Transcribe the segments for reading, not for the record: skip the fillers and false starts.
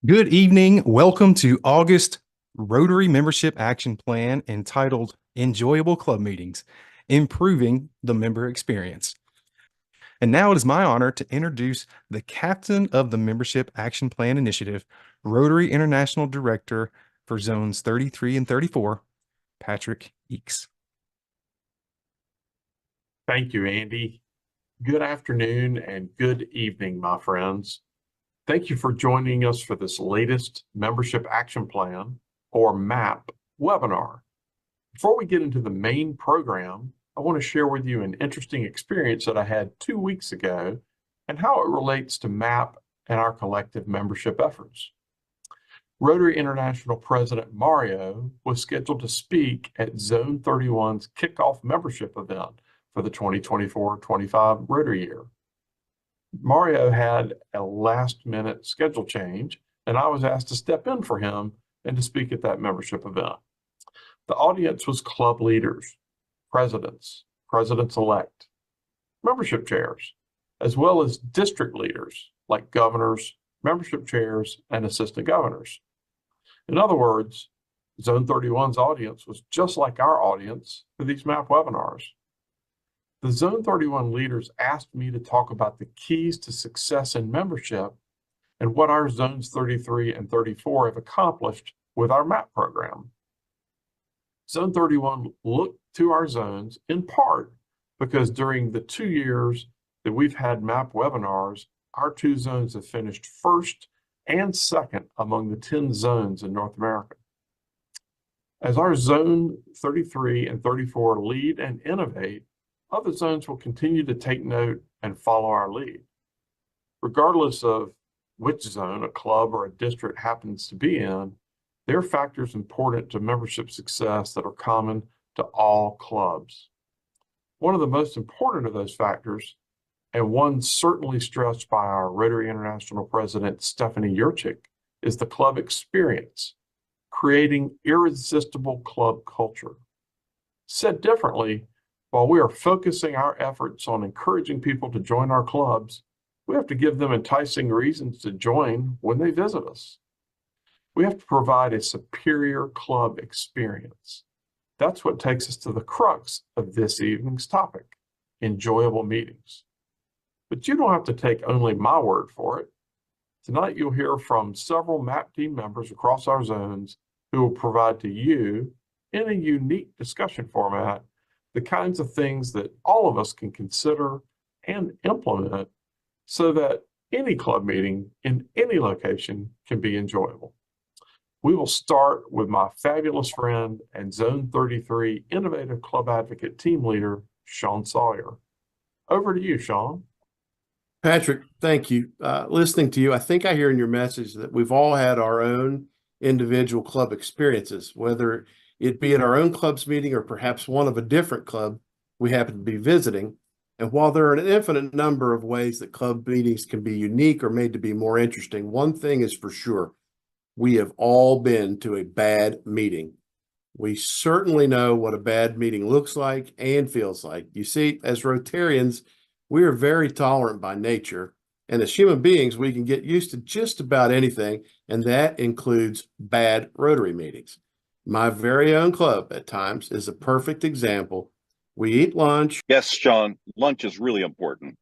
Good evening. Welcome to August Rotary Membership Action Plan entitled Enjoyable Club Meetings, Improving the Member Experience. And now it is my honor to introduce the captain of the Membership Action Plan Initiative, Rotary International Director for Zones 33 and 34, Patrick Eakes. Thank you, Andy. Good afternoon and good evening, my friends. Thank you for joining us for this latest Membership Action Plan, or MAP, webinar. Before we get into the main program, I want to share with you an interesting experience that I had 2 weeks ago and how it relates to MAP and our collective membership efforts. Rotary International President Mario was scheduled to speak at Zone 31's kickoff membership event for the 2024-25 Rotary year. Mario had a last-minute schedule change, and I was asked to step in for him and to speak at that membership event. The audience was club leaders, presidents, presidents-elect, membership chairs, as well as district leaders like governors, membership chairs, and assistant governors. In other words, Zone 31's audience was just like our audience for these MAP webinars. The Zone 31 leaders asked me to talk about the keys to success in membership and what our Zones 33 and 34 have accomplished with our MAP program. Zone 31 looked to our zones in part because during the 2 years that we've had MAP webinars, our 2 zones have finished first and second among the 10 zones in North America. As our Zone 33 and 34 lead and innovate, other zones will continue to take note and follow our lead. Regardless of which zone a club or a district happens to be in, there are factors important to membership success that are common to all clubs. One of the most important of those factors, and one certainly stressed by our Rotary International President Stephanie Yurchik, is the club experience, creating irresistible club culture. Said differently, while we are focusing our efforts on encouraging people to join our clubs, we have to give them enticing reasons to join when they visit us. We have to provide a superior club experience. That's what takes us to the crux of this evening's topic, enjoyable meetings. But you don't have to take only my word for it. Tonight you'll hear from several MAP team members across our zones who will provide to you, in a unique discussion format, the kinds of things that all of us can consider and implement so that any club meeting in any location can be enjoyable. We will start with my fabulous friend and Zone 33 Innovative Club Advocate Team Leader, Sean Sawyer. Over to you, Sean. Patrick, thank you. Listening to you, I think I hear in your message that we've all had our own individual club experiences, whether it be at our own club's meeting or perhaps one of a different club we happen to be visiting. And while there are an infinite number of ways that club meetings can be unique or made to be more interesting, one thing is for sure, we have all been to a bad meeting. We certainly know what a bad meeting looks like and feels like. You see, as Rotarians, we are very tolerant by nature, and as human beings, we can get used to just about anything, and that includes bad Rotary meetings. My very own club at times is a perfect example. We eat lunch. Yes, Sean, lunch is really important.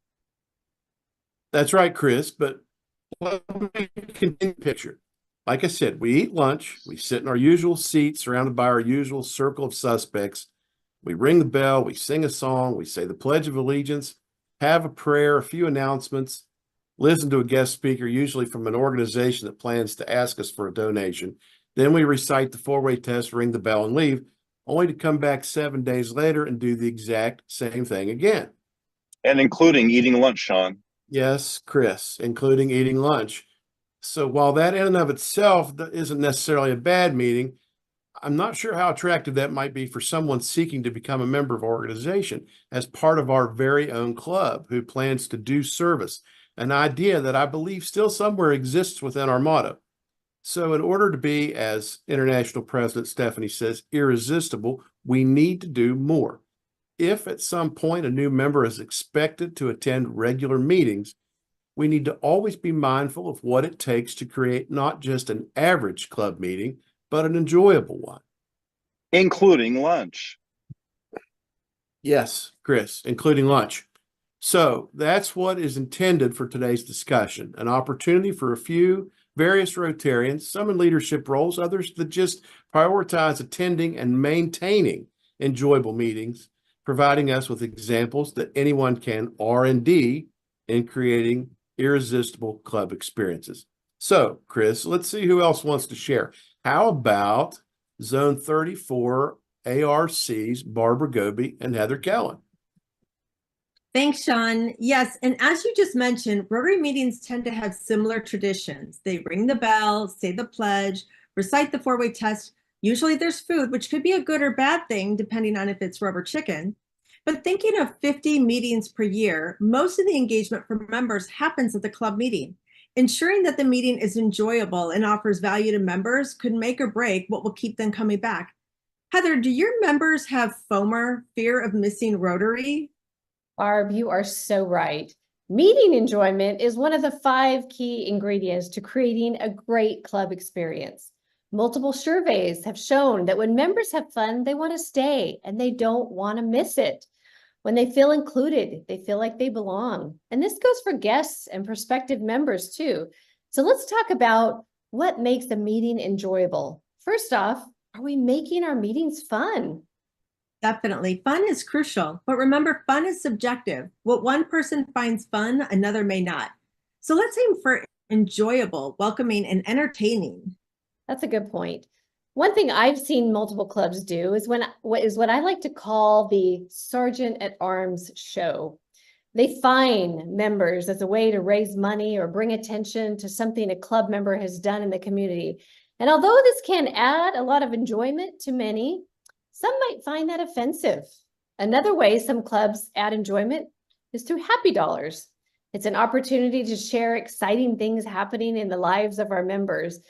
That's right, Chris, but let me continue the picture. Like I said, we eat lunch, we sit in our usual seats surrounded by our usual circle of suspects. We ring the bell, we sing a song, we say the Pledge of Allegiance, have a prayer, a few announcements, listen to a guest speaker, usually from an organization that plans to ask us for a donation. Then we recite the 4-way test, ring the bell, and leave, only to come back 7 days later and do the exact same thing again. And including eating lunch, Sean. Yes, Chris, including eating lunch. So while that in and of itself isn't necessarily a bad meeting, I'm not sure how attractive that might be for someone seeking to become a member of our organization as part of our very own club who plans to do service, an idea that I believe still somewhere exists within our motto. So in order to be, as International President Stephanie says, irresistible, we need to do more. If at some point a new member is expected to attend regular meetings, we need to always be mindful of what it takes to create not just an average club meeting, but an enjoyable one. including lunch. Yes, Chris, including lunch. So that's what is intended for today's discussion, an opportunity for a few various Rotarians, some in leadership roles, others that just prioritize attending and maintaining enjoyable meetings, providing us with examples that anyone can R&D in creating irresistible club experiences. So, Chris, let's see who else wants to share. How about Zone 34 ARC's Barbara Goby and Heather Kellen? Thanks, Sean. Yes, and as you just mentioned, Rotary meetings tend to have similar traditions. They ring the bell, say the pledge, recite the four-way test. Usually there's food, which could be a good or bad thing, depending on if it's rubber chicken. But thinking of 50 meetings per year, most of the engagement for members happens at the club meeting. Ensuring that the meeting is enjoyable and offers value to members could make or break what will keep them coming back. Heather, do your members have FOMO, fear of missing Rotary? Barb, you are so right. Meeting enjoyment is one of the 5 key ingredients to creating a great club experience. Multiple surveys have shown that when members have fun, they want to stay and they don't want to miss it. When they feel included, they feel like they belong. And this goes for guests and prospective members too. So let's talk about what makes a meeting enjoyable. First off, are we making our meetings fun? Definitely. Fun is crucial, but remember, fun is subjective. What one person finds fun, another may not. So let's aim for enjoyable, welcoming, and entertaining. That's a good point. One thing I've seen multiple clubs do is what I like to call the Sergeant at Arms show. They fine members as a way to raise money or bring attention to something a club member has done in the community. And although this can add a lot of enjoyment to many, some might find that offensive. Another way some clubs add enjoyment is through happy dollars. It's an opportunity to share exciting things happening in the lives of our members.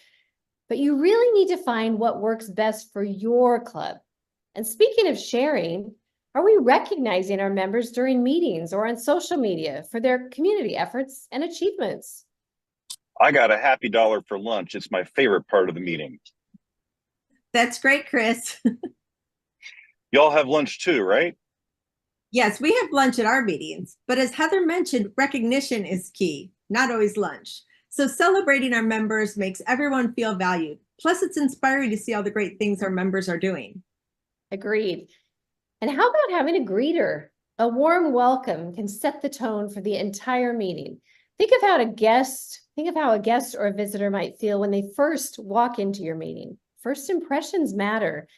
But you really need to find what works best for your club. And speaking of sharing, are we recognizing our members during meetings or on social media for their community efforts and achievements? I got a happy dollar for lunch. It's my favorite part of the meeting. That's great, Chris. Y'all have lunch too, right? Yes, we have lunch at our meetings, but as Heather mentioned, recognition is key, not always lunch. So celebrating our members makes everyone feel valued. Plus, it's inspiring to see all the great things our members are doing. Agreed. And how about having a greeter? A warm welcome can set the tone for the entire meeting. Think of how a guest or a visitor might feel when they first walk into your meeting. First impressions matter.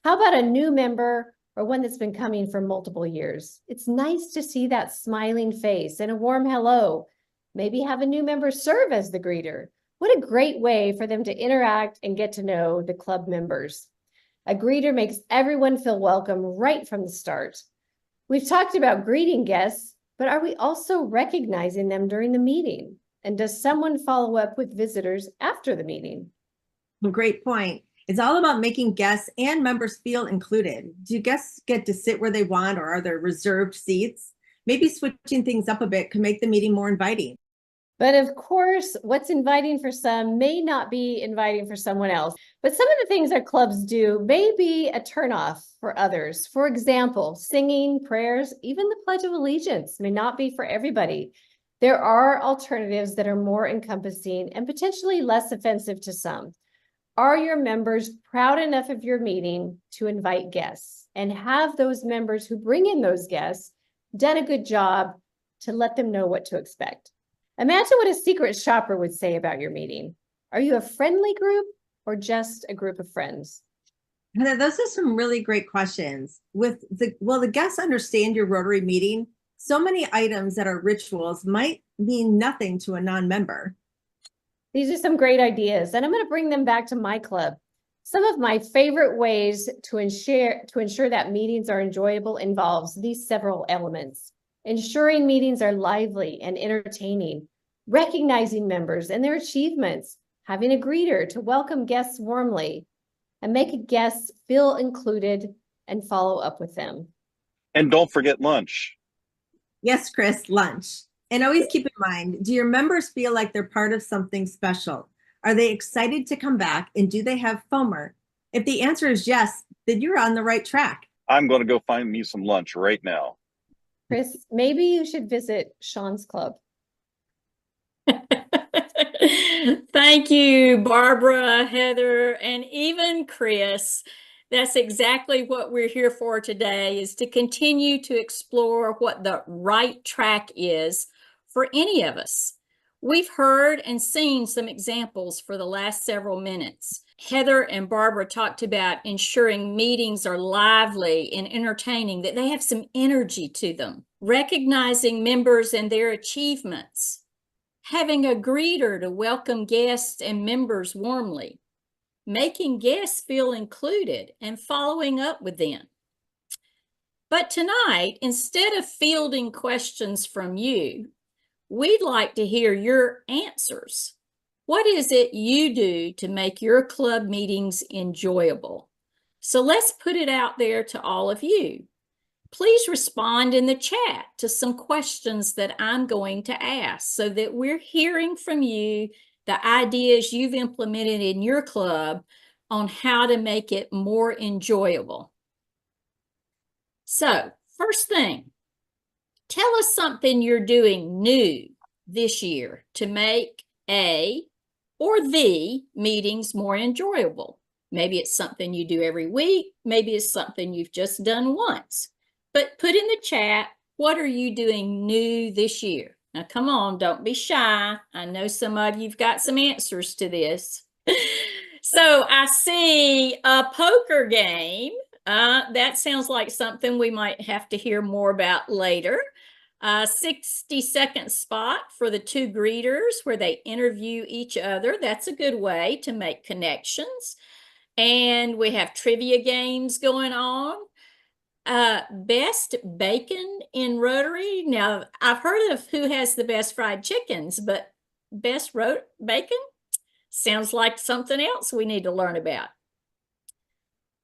How about a new member or one that's been coming for multiple years? It's nice to see that smiling face and a warm hello. Maybe have a new member serve as the greeter. What a great way for them to interact and get to know the club members. A greeter makes everyone feel welcome right from the start. We've talked about greeting guests, but are we also recognizing them during the meeting? And does someone follow up with visitors after the meeting? Great point. It's all about making guests and members feel included. Do guests get to sit where they want, or are there reserved seats? Maybe switching things up a bit can make the meeting more inviting. But of course, what's inviting for some may not be inviting for someone else. But some of the things that clubs do may be a turnoff for others. For example, singing, prayers, even the Pledge of Allegiance may not be for everybody. There are alternatives that are more encompassing and potentially less offensive to some. Are your members proud enough of your meeting to invite guests? And have those members who bring in those guests done a good job to let them know what to expect? Imagine what a secret shopper would say about your meeting. Are you a friendly group or just a group of friends? Heather, those are some really great questions. Will the guests understand your Rotary meeting? So many items that are rituals might mean nothing to a non-member. These are some great ideas, and I'm going to bring them back to my club. Some of my favorite ways to ensure that meetings are enjoyable involves these several elements. Ensuring meetings are lively and entertaining, recognizing members and their achievements, having a greeter to welcome guests warmly, and make guests feel included and follow up with them. And don't forget lunch. Yes, Chris, lunch. And always keep in mind, do your members feel like they're part of something special? Are they excited to come back, and do they have FOMO? If the answer is yes, then you're on the right track. I'm going to go find me some lunch right now. Chris, maybe you should visit Sean's club. Thank you, Barbara, Heather, and even Chris. That's exactly what we're here for today, is to continue to explore what the right track is for any of us. We've heard and seen some examples for the last several minutes. Heather and Barbara talked about ensuring meetings are lively and entertaining, that they have some energy to them, recognizing members and their achievements, having a greeter to welcome guests and members warmly, making guests feel included, and following up with them. But tonight, instead of fielding questions from you, we'd like to hear your answers. What is it you do to make your club meetings enjoyable? So let's put it out there to all of you. Please respond in the chat to some questions that I'm going to ask, so that we're hearing from you the ideas you've implemented in your club on how to make it more enjoyable. So, first thing, tell us something you're doing new this year to make a or the meetings more enjoyable. Maybe it's something you do every week. Maybe it's something you've just done once. But put in the chat, what are you doing new this year? Now, come on, don't be shy. I know some of you've got some answers to this. So I see a poker game. That sounds like something we might have to hear more about later. 60-second spot for the two greeters where they interview each other. That's a good way to make connections. And we have trivia games going on. Best bacon in Rotary. Now, I've heard of who has the best fried chickens, but best bacon sounds like something else we need to learn about.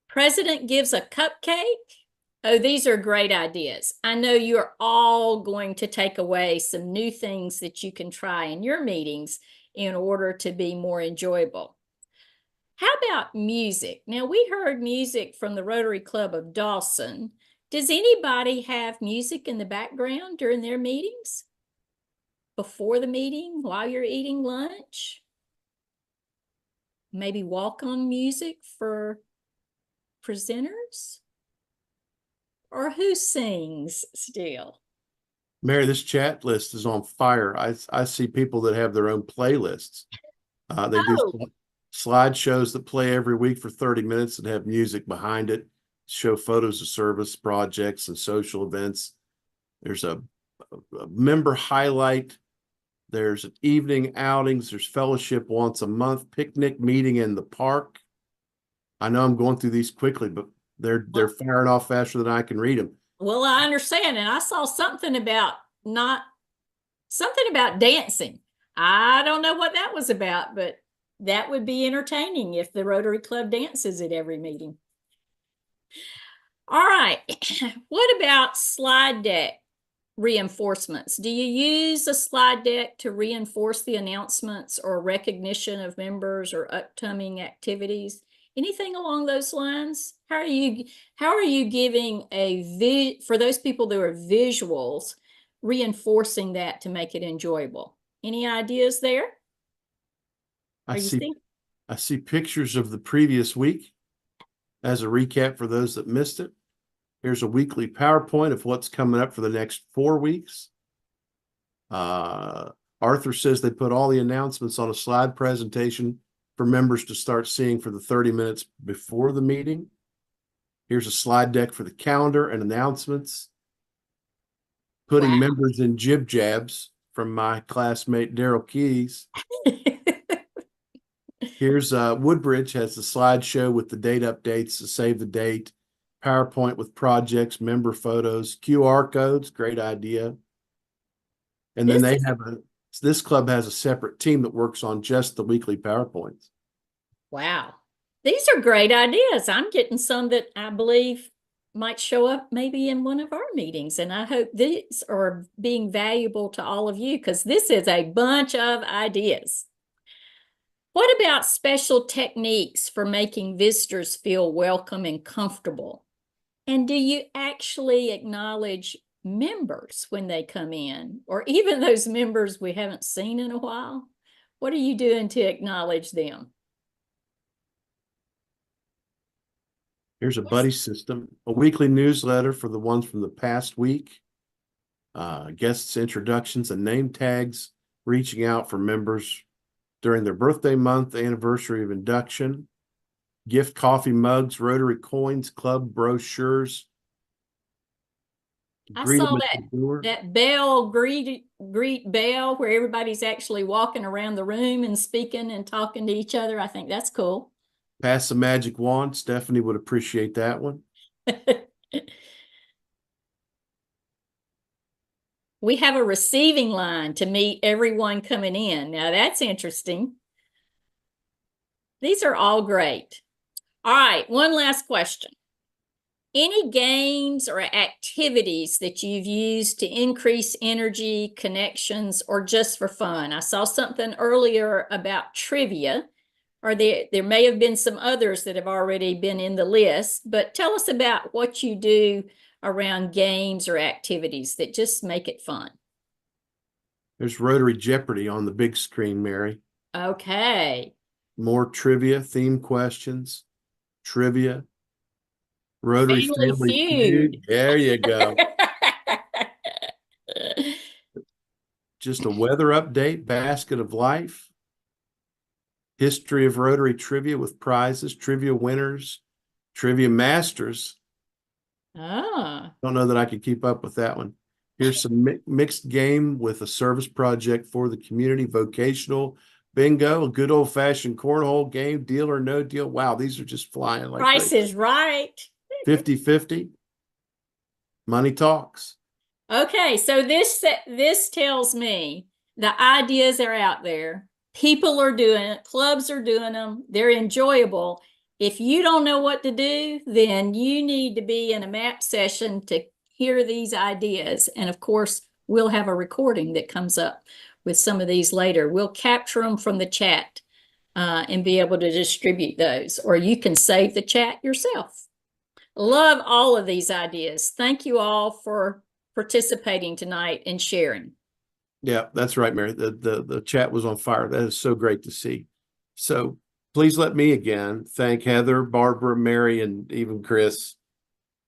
President gives a cupcake. Oh, these are great ideas. I know you're all going to take away some new things that you can try in your meetings in order to be more enjoyable. How about music? Now, we heard music from the Rotary Club of Dawson. Does anybody have music in the background during their meetings? Before the meeting, while you're eating lunch? Maybe walk-on music for presenters? Or who sings still? Mary, this chat list is on fire. I see people that have their own playlists. They do slideshows that play every week for 30 minutes and have music behind it, show photos of service projects and social events. There's a member highlight. There's an evening outings. There's fellowship once a month, picnic meeting in the park. I know I'm going through these quickly, but they're firing off faster than I can read them. Well, I understand, and I saw something about dancing. I don't know what that was about, but that would be entertaining if the Rotary Club dances at every meeting. All right, what about slide deck reinforcements? Do you use a slide deck to reinforce the announcements or recognition of members or upcoming activities? Anything along those lines? How are you giving for those people that are visuals, reinforcing that to make it enjoyable? Any ideas there? I see pictures of the previous week as a recap for those that missed it. Here's a weekly PowerPoint of what's coming up for the next 4 weeks. Arthur says they put all the announcements on a slide presentation for members to start seeing for the 30 minutes before the meeting. Here's a slide deck for the calendar and announcements. Putting members in jib jabs from my classmate Daryl Keys. Here's Woodbridge has the slideshow with the date updates to save the date, PowerPoint with projects, member photos, QR codes, great idea. And then this club has a separate team that works on just the weekly PowerPoints. Wow. These are great ideas. I'm getting some that I believe might show up maybe in one of our meetings. And I hope these are being valuable to all of you, because this is a bunch of ideas. What about special techniques for making visitors feel welcome and comfortable? And do you actually acknowledge members when they come in, or even those members we haven't seen in a while? What are you doing to acknowledge them? Here's a buddy system, a weekly newsletter for the ones from the past week, guests, introductions, and name tags, reaching out for members during their birthday month, anniversary of induction, gift coffee mugs, Rotary coins, club brochures. I Greet saw them at the door. that bell, greet bell, where everybody's actually walking around the room and speaking and talking to each other. I think that's cool. Pass the magic wand. Stephanie would appreciate that one. We have a receiving line to meet everyone coming in. Now that's interesting. These are all great. All right, one last question. Any games or activities that you've used to increase energy, connections, or just for fun? I saw something earlier about trivia, or there may have been some others that have already been in the list, but tell us about what you do around games or activities that just make it fun. There's Rotary Jeopardy on the big screen, Mary. Okay. More trivia, theme questions, trivia. Rotary Family Family Feud. Feud. There you go. Just a weather update, basket of life, history of Rotary trivia with prizes, trivia winners, trivia masters. Ah. Don't know that I could keep up with that one. Here's some mixed game with a service project for the community, vocational bingo, a good old fashioned cornhole game, deal or no deal. Wow, these are just flying like Price crazy. is right. 50-50. Money talks. Okay, so this tells me the ideas are out there. People are doing it. Clubs are doing them. They're enjoyable. If you don't know what to do, then you need to be in a MAP session to hear these ideas. And of course, we'll have a recording that comes up with some of these later. We'll capture them from the chat and be able to distribute those, or you can save the chat yourself. Love all of these ideas. Thank you all for participating tonight and sharing. Yeah, that's right, Mary. The chat was on fire. That is so great to see. So please let me again thank Heather, Barbara, Mary, and even Chris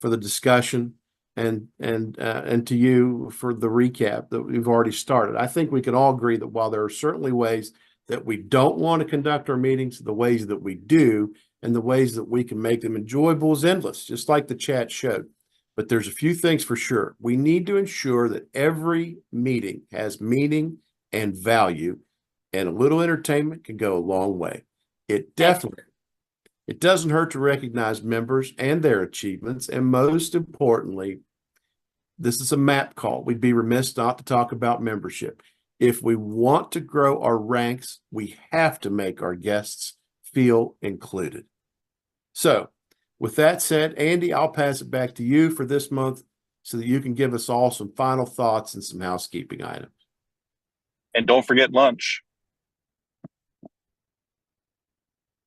for the discussion, and to you for the recap that we've already started. I think we can all agree that while there are certainly ways that we don't want to conduct our meetings, the ways that we do and the ways that we can make them enjoyable is endless, just like the chat showed. But there's a few things for sure. We need to ensure that every meeting has meaning and value, and a little entertainment can go a long way. It doesn't hurt to recognize members and their achievements. And most importantly, this is a MAP call. We'd be remiss not to talk about membership. If we want to grow our ranks, we have to make our guests feel included. So with that said, Andy, I'll pass it back to you for this month so that you can give us all some final thoughts and some housekeeping items. And don't forget lunch.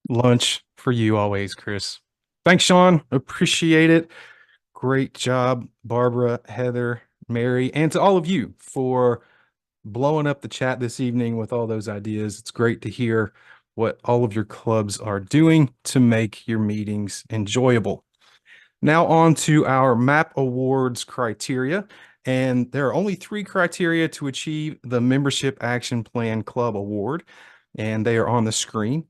Lunch for you always, Chris. Thanks, Sean. Appreciate it. Great job, Barbara, Heather, Mary, and to all of you for blowing up the chat this evening with all those ideas. It's great to hear what all of your clubs are doing to make your meetings enjoyable. Now on to our MAP Awards criteria. And there are only 3 criteria to achieve the Membership Action Plan Club Award, and they are on the screen.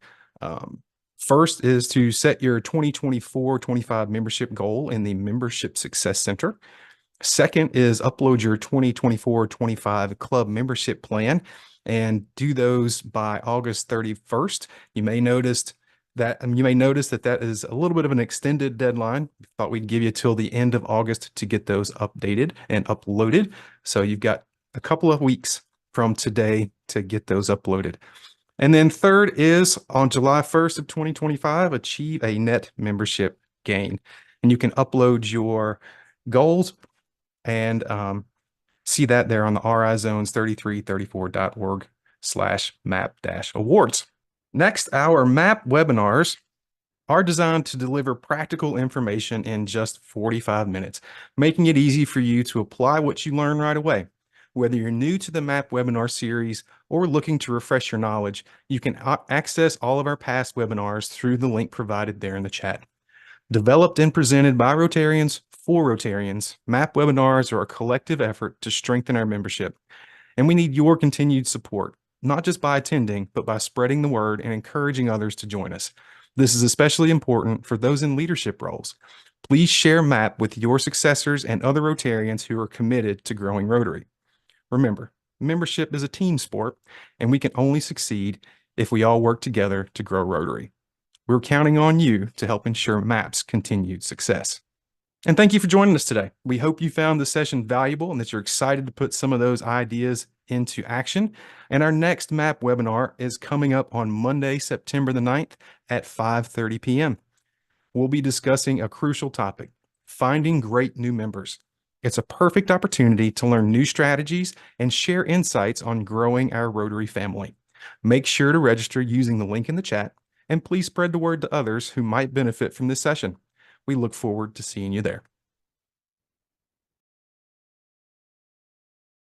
First is to set your 2024-25 membership goal in the Membership Success Center. Second is upload your 2024-25 club membership plan and do those by August 31st. You may notice that that is a little bit of an extended deadline. We thought we'd give you till the end of August to get those updated and uploaded. So you've got a couple of weeks from today to get those uploaded. And then third is on July 1st of 2025, achieve a net membership gain. And you can upload your goals and see that there on the rizones3334.org/map-awards. Next, our MAP webinars are designed to deliver practical information in just 45 minutes, making it easy for you to apply what you learn right away. Whether you're new to the MAP webinar series or looking to refresh your knowledge, you can access all of our past webinars through the link provided there in the chat. Developed and presented by Rotarians for Rotarians, MAP webinars are a collective effort to strengthen our membership, and we need your continued support, not just by attending, but by spreading the word and encouraging others to join us. This is especially important for those in leadership roles. Please share MAP with your successors and other Rotarians who are committed to growing Rotary. Remember, membership is a team sport, and we can only succeed if we all work together to grow Rotary. We're counting on you to help ensure MAP's continued success. And thank you for joining us today. We hope you found this session valuable and that you're excited to put some of those ideas into action. And our next MAP webinar is coming up on Monday, September the 9th at 5:30 p.m. We'll be discussing a crucial topic, finding great new members. It's a perfect opportunity to learn new strategies and share insights on growing our Rotary family. Make sure to register using the link in the chat, and please spread the word to others who might benefit from this session. We look forward to seeing you there.